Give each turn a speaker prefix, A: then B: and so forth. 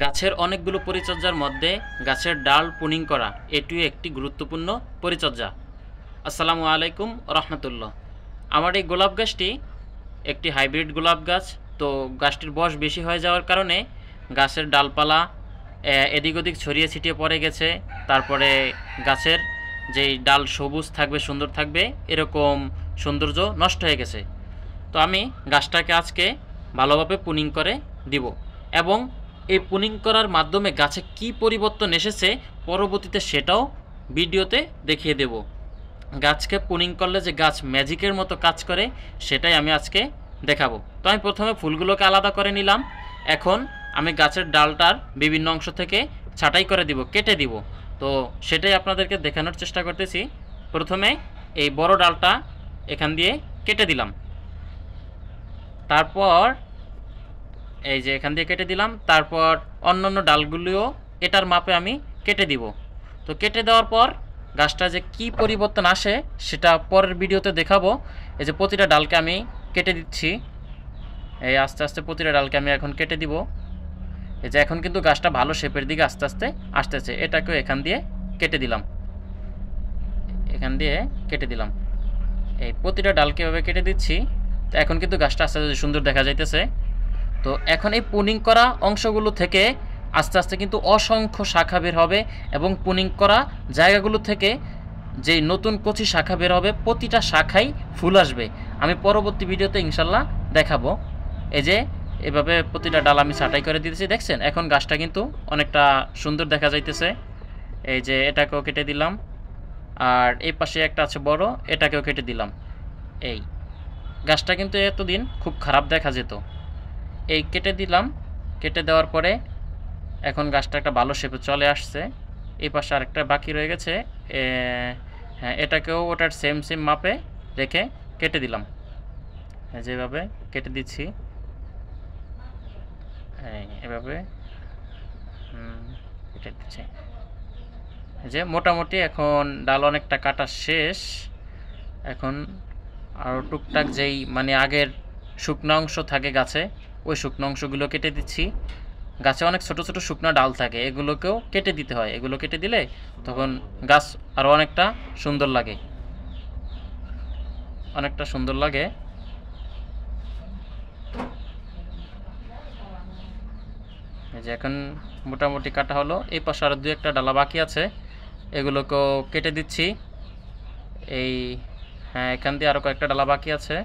A: গাছের অনেকগুলো পরিচর্যার মধ্যে গাছের ডাল প্রুনিং করা এটিও একটি গুরুত্বপূর্ণ পরিচর্যা। আসসালামু আলাইকুম রহমতুল্লাহ। আমার এই গোলাপ গাছটি একটি হাইব্রিড গোলাপ গাছ। তো গাছটির বয়স বেশি হয়ে যাওয়ার কারণে গাছের ডালপালা এদিক ওদিক ছড়িয়ে ছিটিয়ে পড়ে গেছে। তারপরে গাছের যেই ডাল সবুজ থাকবে, সুন্দর থাকবে, এরকম সৌন্দর্য নষ্ট হয়ে গেছে। তো আমি গাছটাকে আজকে ভালোভাবে প্রুনিং করে দিব এবং এই প্রুনিং করার মাধ্যমে গাছে কি পরিবর্তন এসেছে পরবর্তীতে সেটাও ভিডিওতে দেখিয়ে দেব। গাছকে প্রুনিং করলে যে গাছ ম্যাজিকের মতো কাজ করে সেটাই আমি আজকে দেখাবো। তো আমি প্রথমে ফুলগুলোকে আলাদা করে নিলাম। এখন আমি গাছের ডালটার বিভিন্ন অংশ থেকে ছাঁটাই করে দিব, কেটে দিব। তো সেটাই আপনাদেরকে দেখানোর চেষ্টা করতেছি। প্রথমে এই বড় ডালটা এখান দিয়ে কেটে দিলাম, তারপর এই যে এখান দিয়ে কেটে দিলাম, তারপর অন্যান্য ডালগুলিও এটার মাপে আমি কেটে দিব। তো কেটে দেওয়ার পর গাছটা যে কি পরিবর্তন আসে সেটা পরের ভিডিওতে দেখাবো। এই যে প্রতিটা ডালকে আমি কেটে দিচ্ছি, এই আস্তে আস্তে প্রতিটা ডালকে আমি এখন কেটে দিব। এই যে এখন কিন্তু গাছটা ভালো শেপের দিকে আস্তে আস্তে আসতেছে। এটাকেও এখান দিয়ে কেটে দিলাম, এখান দিয়ে কেটে দিলাম। এই প্রতিটা ডালকে এভাবে কেটে দিচ্ছি। তো এখন কিন্তু গাছটা আস্তে আস্তে সুন্দর দেখা যাইতেছে। তো এখন এই প্রুনিং করা অংশগুলো থেকে আস্তে আস্তে কিন্তু অসংখ্য শাখা বের হবে এবং প্রুনিং করা জায়গাগুলো থেকে যেই নতুন কচি শাখা বের হবে প্রতিটা শাখাই ফুল আসবে। আমি পরবর্তী ভিডিওতে ইনশাল্লাহ দেখাবো। এই যে এভাবে প্রতিটা ডাল আমি ছাঁটাই করে দিতেছি, দেখছেন এখন গাছটা কিন্তু অনেকটা সুন্দর দেখা যাইতেছে। এই যে এটাকেও কেটে দিলাম, আর এই পাশে একটা আছে বড়, এটাকেও কেটে দিলাম। এই গাছটা কিন্তু এতদিন খুব খারাপ দেখা যেত, এই কেটে দিলাম। কেটে দেওয়ার পরে এখন গাছটা একটা ভালো শেপে চলে আসছে। এই পাশে আরেকটা বাকি রয়ে গেছে, হ্যাঁ এটাকেও ওটার সেম মাপে রেখে কেটে দিলাম। যেভাবে কেটে দিচ্ছি এভাবে কেটে দিচ্ছি। যে মোটামুটি এখন ডাল অনেকটা কাটা শেষ। এখন আরও টুকটাক যেই মানে আগের শুকনো অংশ থাকে গাছে, ওই শুকনো অংশগুলো কেটে দিচ্ছি। গাছে অনেক ছোট ছোট শুকনো ডাল থাকে, এগুলোকেও কেটে দিতে হয়। এগুলো কেটে দিলে তখন গাছ আরও অনেকটা সুন্দর লাগে, অনেকটা সুন্দর লাগে। এই যে এখন মোটামুটি কাটা হলো। এই পাশে আরও দু একটা ডালা বাকি আছে, এগুলোকেও কেটে দিচ্ছি। এই হ্যাঁ এখান দিয়ে আরও কয়েকটা ডালা বাকি আছে।